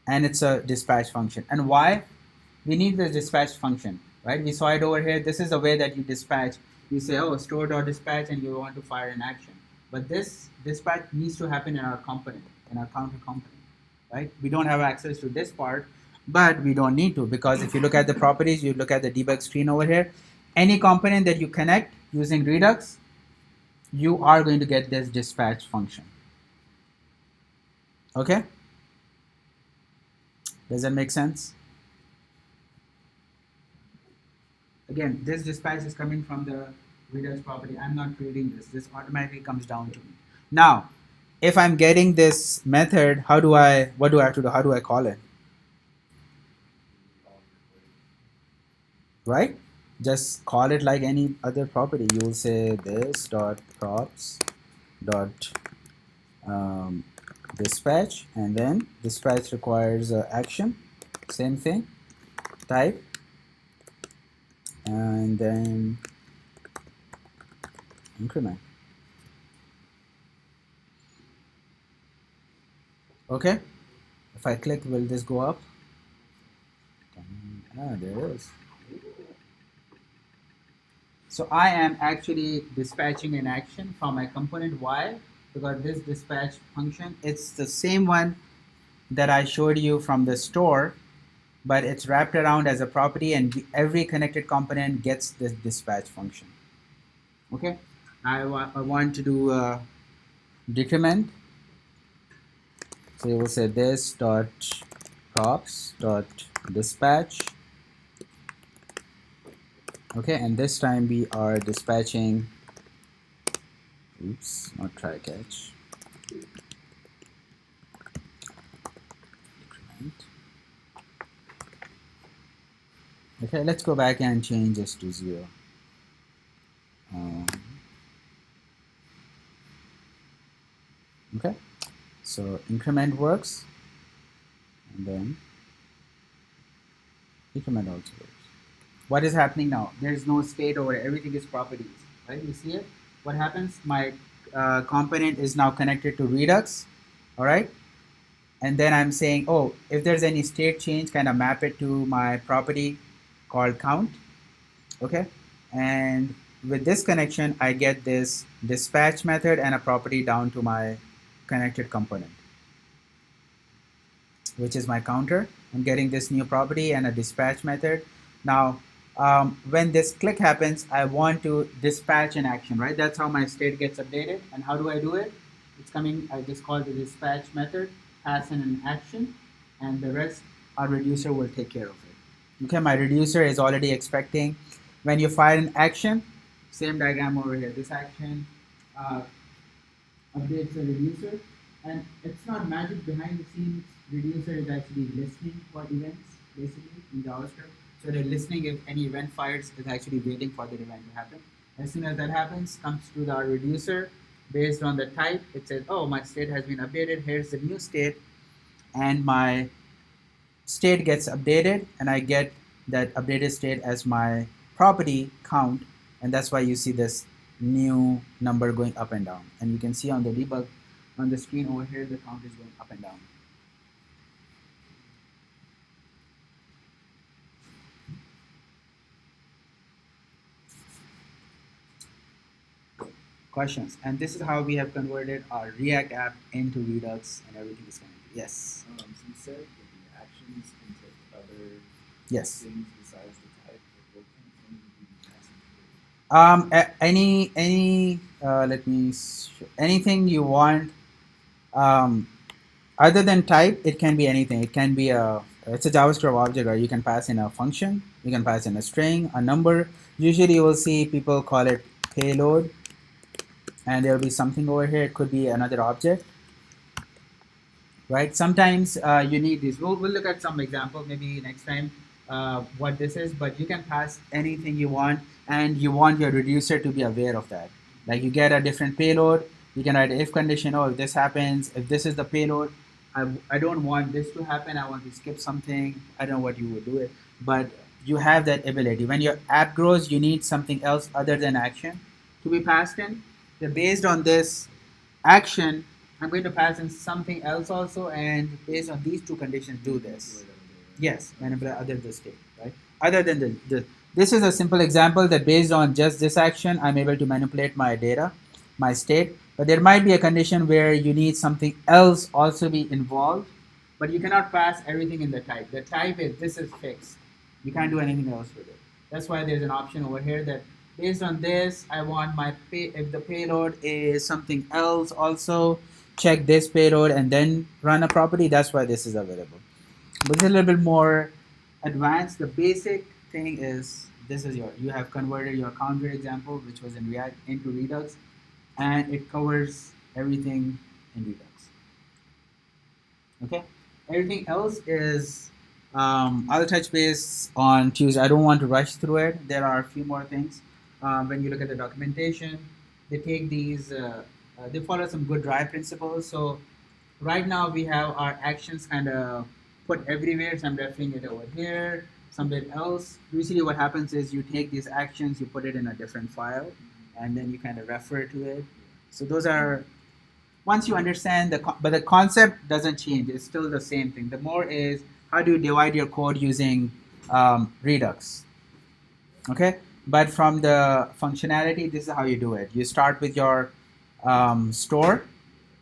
and it's a dispatch function. And why? We need the dispatch function, right? We saw it over here. This is the way that you dispatch. You say, oh, store.dispatch, and you want to fire an action. But this dispatch needs to happen in our component, in our counter component, right? We don't have access to this part, but we don't need to, because if you look at the properties, you look at the debug screen over here, any component that you connect using Redux, you are going to get this dispatch function. Okay? Does that make sense? Again, this dispatch is coming from the Redux property. I'm not creating this. This automatically comes down to me. Now, if I'm getting this method, what do I have to do? How do I call it? Right? Just call it like any other property. You will say this dot props dot dispatch, and then dispatch requires action. Same thing. Type, and then increment. Okay. If I click, will this go up? There it is. So I am actually dispatching an action from my component. Why? Because this dispatch function, it's the same one that I showed you from the store, but it's wrapped around as a property, and every connected component gets this dispatch function. Okay. I want to do a decrement. So you will say this dot props dot dispatch. Okay, and this time we are dispatching, oops, not try catch. Decrement. Okay, let's go back and change this to 0. Okay, so increment works, and then decrement also works. What is happening now? There's no state over it. Everything is properties, right? You see it? What happens? My component is now connected to Redux, all right? And then I'm saying, oh, if there's any state change, kind of map it to my property called count, okay? And with this connection, I get this dispatch method and a property down to my connected component. which is my counter. I'm getting this new property and a dispatch method. Now, when this click happens, I want to dispatch an action, right? That's how my state gets updated. And how do I do it? It's coming, I just call the dispatch method, pass in an action, and the rest our reducer will take care of it. Okay, my reducer is already expecting when you fire an action, same diagram over here. This action updates the reducer, and it's not magic. Behind the scenes, reducer is actually listening for events, basically in JavaScript. So they're listening if any event fires, it's actually waiting for the event to happen. As soon as that happens, comes to the reducer. Based on the type, it says, oh, my state has been updated. Here's the new state, and my state gets updated, and I get that updated state as my property count, and that's why you see this new number going up and down. And you can see on the debug on the screen over here, the count is going up and down. Questions? And this is how we have converted our React app into Redux, and everything is connected. Yes. So you said that the actions can take other Yes. things besides the type. Like what kind of thing would you be passing through? Anything you want, other than type, it can be anything. It can be it's a JavaScript object, or you can pass in a function, you can pass in a string, a number. Usually you will see people call it payload, and there will be something over here. It could be another object, right? Sometimes you need this. We'll look at some example maybe next time what this is, but you can pass anything you want, and you want your reducer to be aware of that. Like you get a different payload, you can write if condition, oh, if this happens, if this is the payload, I don't want this to happen, I want to skip something. I don't know what you would do it, but you have that ability. When your app grows, you need something else other than action to be passed in. So based on this action, I'm going to pass in something else also, and based on these two conditions, do this. Yes, manipulate other than the state, right? Other than this is a simple example that based on just this action, I'm able to manipulate my data, my state. But there might be a condition where you need something else also be involved, but you cannot pass everything in the type. The type is this is fixed. You can't do anything else with it. That's why there's an option over here that based on this, I want my if the payload is something else also, check this payload and then run a property. That's why this is available. But it's a little bit more advanced. The basic thing is this is you have converted your counter example, which was in React, into Redux, and it covers everything in Redux. Okay, everything else is I'll touch base on Tuesday. I don't want to rush through it. There are a few more things. When you look at the documentation, they take these, they follow some good drive principles. So right now we have our actions kind of put everywhere. So I'm referring it over here, somewhere else. Usually what happens is you take these actions, you put it in a different file, and then you kind of refer to it. So those are, once you understand but the concept doesn't change. It's still the same thing. The more is how do you divide your code using Redux, okay? But from the functionality, this is how you do it. You start with your store.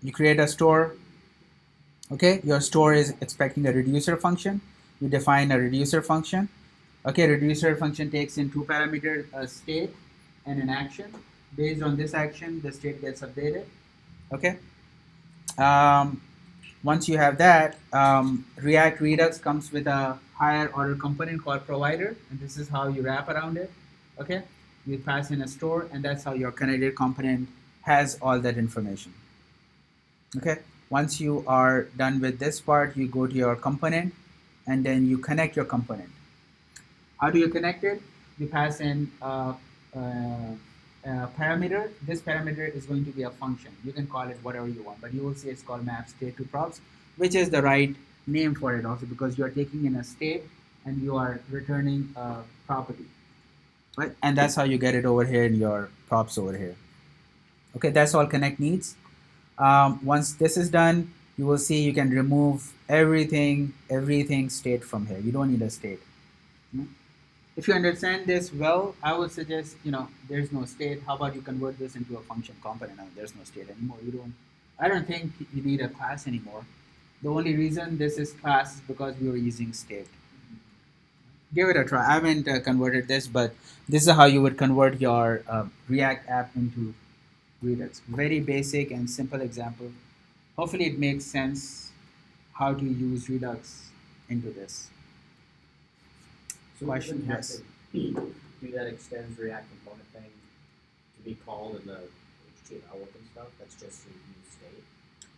You create a store. Okay, your store is expecting a reducer function. You define a reducer function. Okay, reducer function takes in two parameters, a state and an action. Based on this action, the state gets updated. Okay. Once you have that, React Redux comes with a higher order component called provider, and this is how you wrap around it. Okay, you pass in a store, and that's how your connected component has all that information. Okay, once you are done with this part, you go to your component, and then you connect your component. How do you connect it? You pass in parameter. This parameter is going to be a function. You can call it whatever you want, but you will see it's called map state to props, which is the right name for it also, because you are taking in a state and you are returning a property, right? And that's how you get it over here in your props over here. Okay, that's all connect needs. Once this is done, you will see you can remove everything state from here. You don't need a state. If you understand this well, I would suggest, there's no state. How about you convert this into a function component? Now there's no state anymore. I don't think you need a class anymore. The only reason this is class is because we were using state. Give it a try. I haven't converted this, but this is how you would convert your React app into Redux. Very basic and simple example. Hopefully it makes sense how to use Redux into this. So Question, we wouldn't have yes. to do that extends React component thing to be called in the HTML looking stuff. That's just to use state.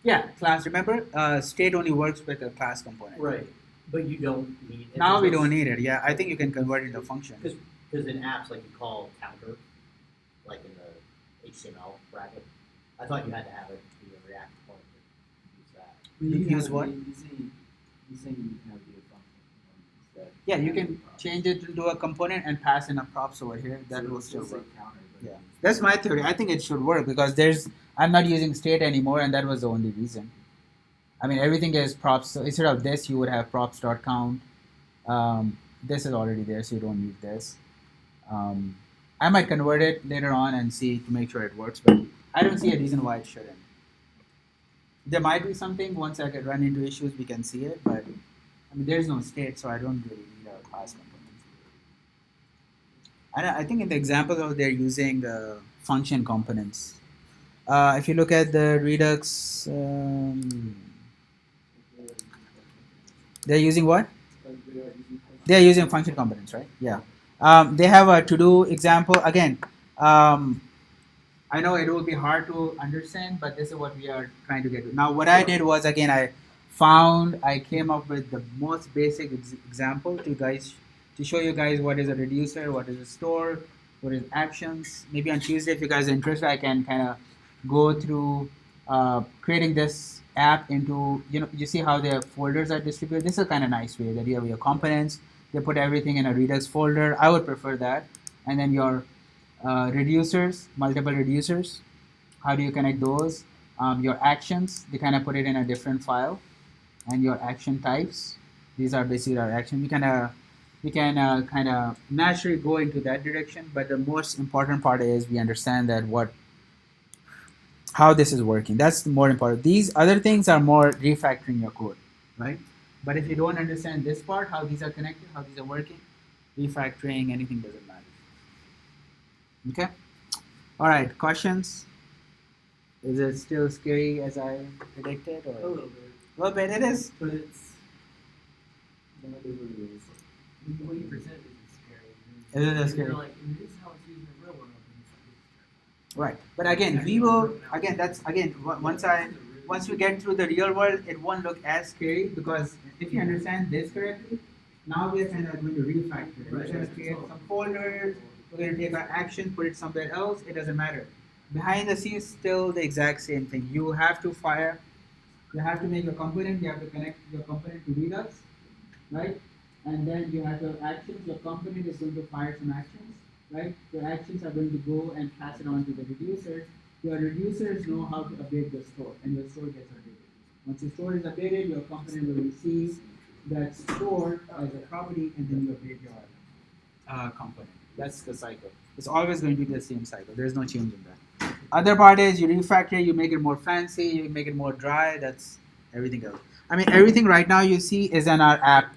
Yeah, class. Remember, state only works with a class component. Right. But you don't need. Now we don't need it. Yeah, I think you can convert it into function. Because in apps like you call counter, like in the HTML bracket, I thought you had to have it to be a React component to use that. Use what? You saying you can have it be a function instead. Yeah, you can change it into a component and pass in a props over here. That will still work. Yeah, that's my theory. I think it should work because I'm not using state anymore, and that was the only reason. I mean, everything is props. So instead of this, you would have props.count. This is already there, so you don't need this. I might convert it later on and see to make sure it works, but I don't see a reason why it shouldn't. There might be something once I get run into issues, we can see it, but I mean, there's no state, so I don't really need a class component. I think in the example though, they're using function components. If you look at the Redux, they're using what? They're using function components, right? Yeah. They have a to-do example. Again, I know it will be hard to understand, but this is what we are trying to get to. Now, what I did was, again, I came up with the most basic example to show you guys what is a reducer, what is a store, what is actions. Maybe on Tuesday, if you guys are interested, I can kind of go through creating this app into, you see how their folders are distributed. This is a kind of nice way that you have your components, they put everything in a Redux folder. I would prefer that. And then your reducers, multiple reducers, how do you connect those? Your actions, they kind of put it in a different file. And your action types, these are basically our action. We can kind of naturally go into that direction, but the most important part is we understand that how this is working. That's the more important. These other things are more refactoring your code, right? But if you don't understand this part, how these are connected, how these are working, refactoring, anything doesn't matter. Okay? All right, questions? Is it still scary as I predicted? Or? A little bit. A little bit, it is. But it's not what it is. The way you present it is scary. Isn't it scary? You're like, this is how it's used in the real world. And it's like, Right. But again, we will, once we get through the real world, it won't look as scary because if you understand this correctly, now we're kind of going to refactor it. We're going to create some folders, we're going to take our action, put it somewhere else, it doesn't matter. Behind the scenes, still the exact same thing. You have to make a component, you have to connect your component to Redux, right? And then you have your actions, your component is going to fire some actions, right? Your actions are going to go and pass it on to the reducers. Your reducers know how to update the store, and your store gets updated. Once your store is updated, your component will receive that store as a property, and then you update your component. That's the cycle. It's always going to be the same cycle. There's no change in that. Other part is you refactor, you make it more fancy, you make it more dry. That's everything else. I mean, everything right now you see is in our app,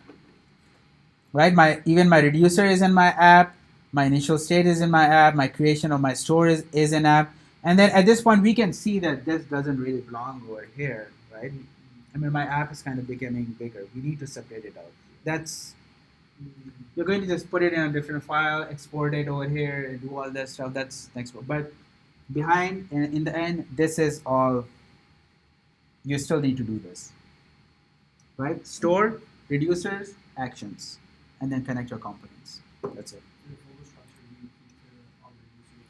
right? Even my reducer is in my app. My initial state is in my app. My creation of my store is in app. And then at this point, we can see that this doesn't really belong over here, right? I mean, my app is kind of becoming bigger. We need to separate it out. You're going to just put it in a different file, export it over here, and do all that stuff. That's next one. But behind, in the end, this is all, you still need to do this, right? Store, reducers, actions, and then connect your components. That's it. the folder structure you keep all the users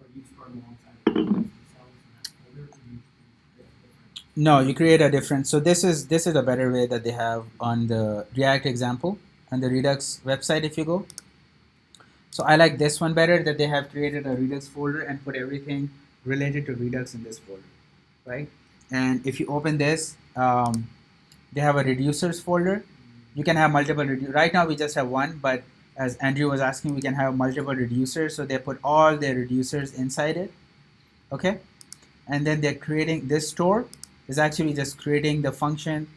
or you store them alongside the themselves in that folder, or you create different. No, you create a different. So this is a better way that they have on the React example and the Redux website if you go. So I like this one better, that they have created a Redux folder and put everything related to Redux in this folder, right? And if you open this, they have a reducers folder. You can have multiple right now we just have one, but as Andrew was asking, we can have multiple reducers. So they put all their reducers inside it, okay? And then they're creating this store. is actually just creating the function,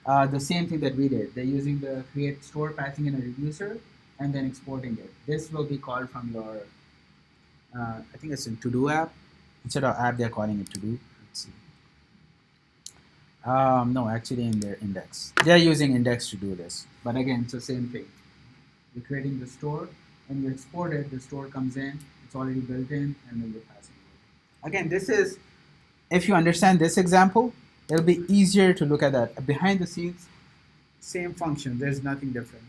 the same thing that we did. They're using the create store, passing in a reducer, and then exporting it. This will be called from your, I think it's in to-do app. Instead of app, they're calling it to-do. Let's see. No, actually in their index. They're using index to do this. But again, it's the same thing. You're creating the store, and you export it, the store comes in, it's already built in, and then you're passing it. Again, this is, if you understand this example, it'll be easier to look at that. Behind the scenes, same function, there's nothing different.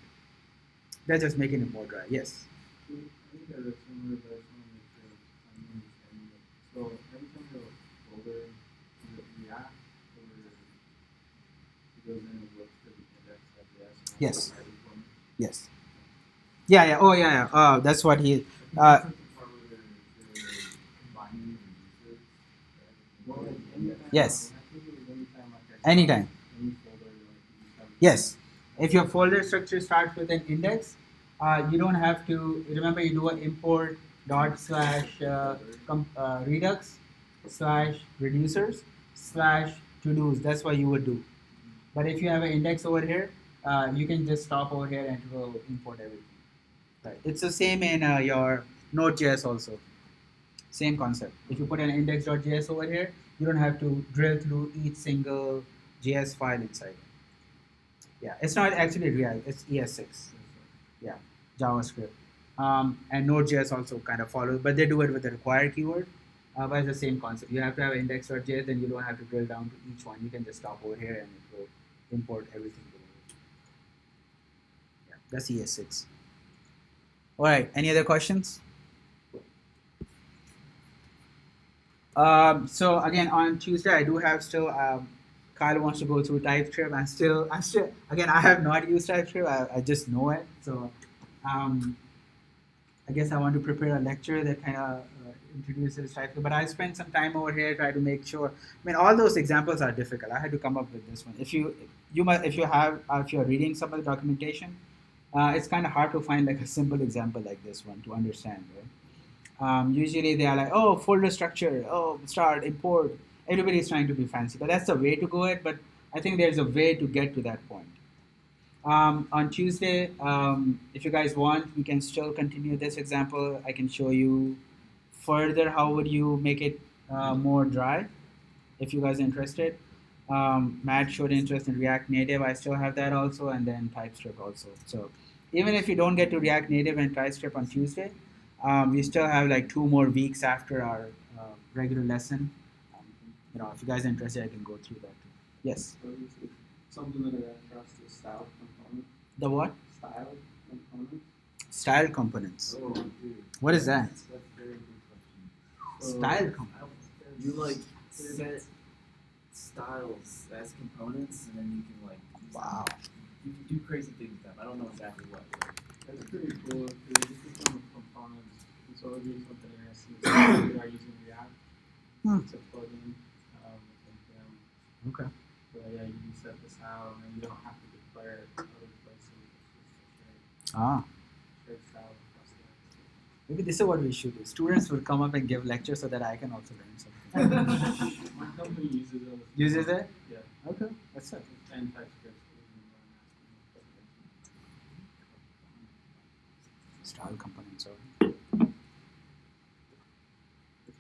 They're just making it more dry. Yes? I think that it's similar, but I just want to make sure I'm understanding it. So every time you folder, does it react, or it goes in and looks for the index.js? Yes. Yes. Yeah. Oh, yeah. That's what he. Yes. Anytime. Yes. If your folder structure starts with an index, you don't have to. Remember, you do an import dot slash redux slash reducers slash to dos. That's what you would do. But if you have an index over here, you can just stop over here and it will import everything. Right. It's the same in your Node.js also. Same concept. If you put an index.js over here, you don't have to drill through each single JS file inside. Yeah, it's not actually React, it's ES6. Yeah, JavaScript. And Node.js also kind of follows, but they do it with the required keyword. But it's the same concept. You have to have index.js, then you don't have to drill down to each one. You can just stop over here and it will import everything. Yeah, that's ES6. All right, any other questions? So again, on Tuesday, I do have still, Kyle wants to go through TypeScript. I'm still, again, I have not used TypeScript. I just know it. So I guess I want to prepare a lecture that kind of introduces TypeScript. But I spent some time over here trying to make sure. I mean, all those examples are difficult. I had to come up with this one. If you're reading some of the documentation, it's kind of hard to find like a simple example like this one to understand, right? Usually they are like, oh, folder structure, oh, start, import. Everybody's trying to be fancy, but that's the way to go it. But I think there's a way to get to that point. On Tuesday, if you guys want, we can still continue this example. I can show you further how would you make it more dry, if you guys are interested. Matt showed interest in React Native. I still have that also, and then TypeScript also. So even if you don't get to React Native and TypeScript on Tuesday, we still have like 2 more weeks after our regular lesson. If you guys are interested, I can go through that too. Yes? Something that I trust is style component. The what? Style component. Style components. Oh, dude. What is that? That's a very good question. Style components. You like set styles as components, and then you can like Wow. you can do crazy things with them. I don't know exactly what. That's pretty cool. This is from components. And so it'll be something interesting. So we are using React. It's a plugin within them. Okay. But yeah, you can set this out, and you don't have to declare it other places. It's just a Ah. shared style across the Maybe this is what we should do. Students will come up and give lectures so that I can also learn something. My company uses it. Uses it? Yeah. Okay. That's it. And TypeScript. Style components. It's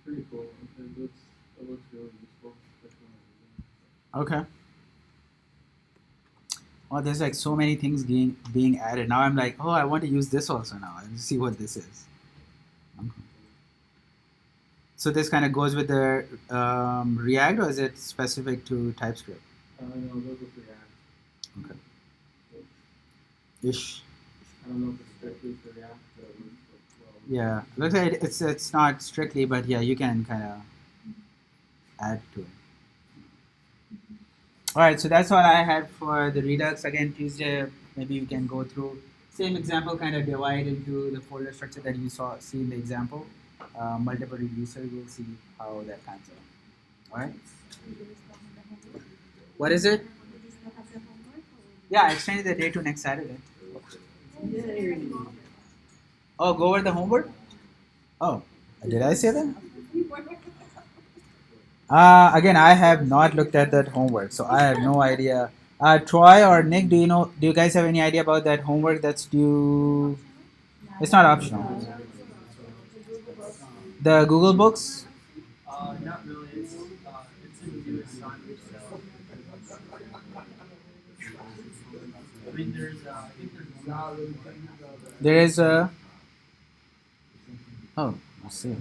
pretty cool. It looks really useful. Okay. Oh, there's like so many things being added. Now I'm like, oh, I want to use this also now. Let's see what this is. Okay. So this kind of goes with the React, or is it specific to TypeScript? No, those with React. Okay. Ish. I don't know if it's strictly for React, but it looks well. Yeah, looks like it's not strictly, but yeah, you can kind of add to it. All right, so that's all I had for the Redux. Again, Tuesday, maybe you can go through same example, kind of divide into the folder structure that you see in the example. Multiple reducers, we'll see how that pans out. All right. What is it? Yeah, I extended the day to next Saturday. Oh, go over the homework? Oh, did I say that? Again, I have not looked at that homework, so I have no idea. Troy or Nick, do you know? Do you guys have any idea about that homework that's due? It's not optional. The Google Books. Not really. It's a new assignment, so. I mean, I think there's one. There is a. Oh, I see.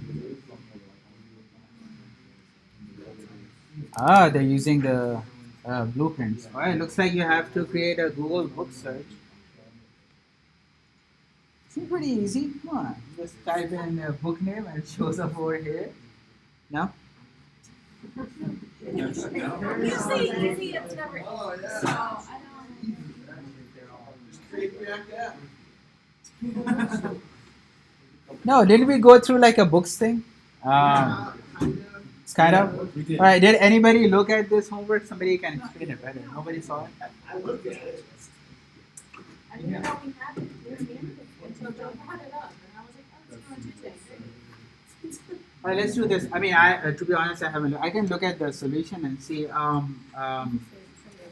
Ah, they're using the blueprints. All right, looks like you have to create a Google book search. Seems pretty easy. Come on, just type in a book name and it shows up over here. No? You say easy, it's never easy. So I No, didn't we go through like a books thing? It's kind of. All right, did anybody look at this homework? Somebody can explain it better. Nobody saw it? I didn't know we had it. We were in until Joe brought it up, and I was like, oh, it's on Tuesday. All right, let's do this. I mean, I to be honest, I haven't. I can look at the solution and see.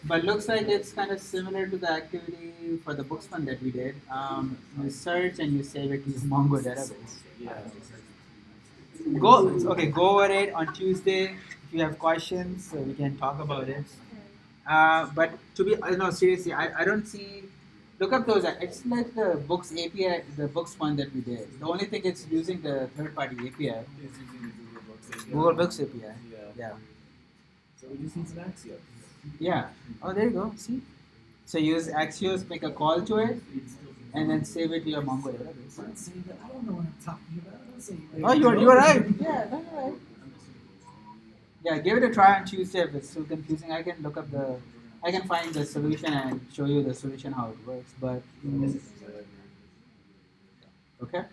But looks like it's kind of similar to the activity for the books one that we did. You search and you save it to Mongo database. Go okay. Go over it on Tuesday. If you have questions, so we can talk about it. But to be no seriously, I don't see. Look up those. It's like the books API, the books one that we did. The only thing it's using the third-party API, It's using the Google Books API. Google Books API. Yeah. Yeah. So we just need some Axios. Yeah. Oh, there you go. See. So use Axios, make a call to it, and then save it to your Mongo database. Don't say that. I don't know what I'm talking about. Don't say Oh, you're right. Yeah, that's right. Yeah, give it a try on Tuesday. If it's too confusing, I can find the solution and show you the solution how it works. But okay.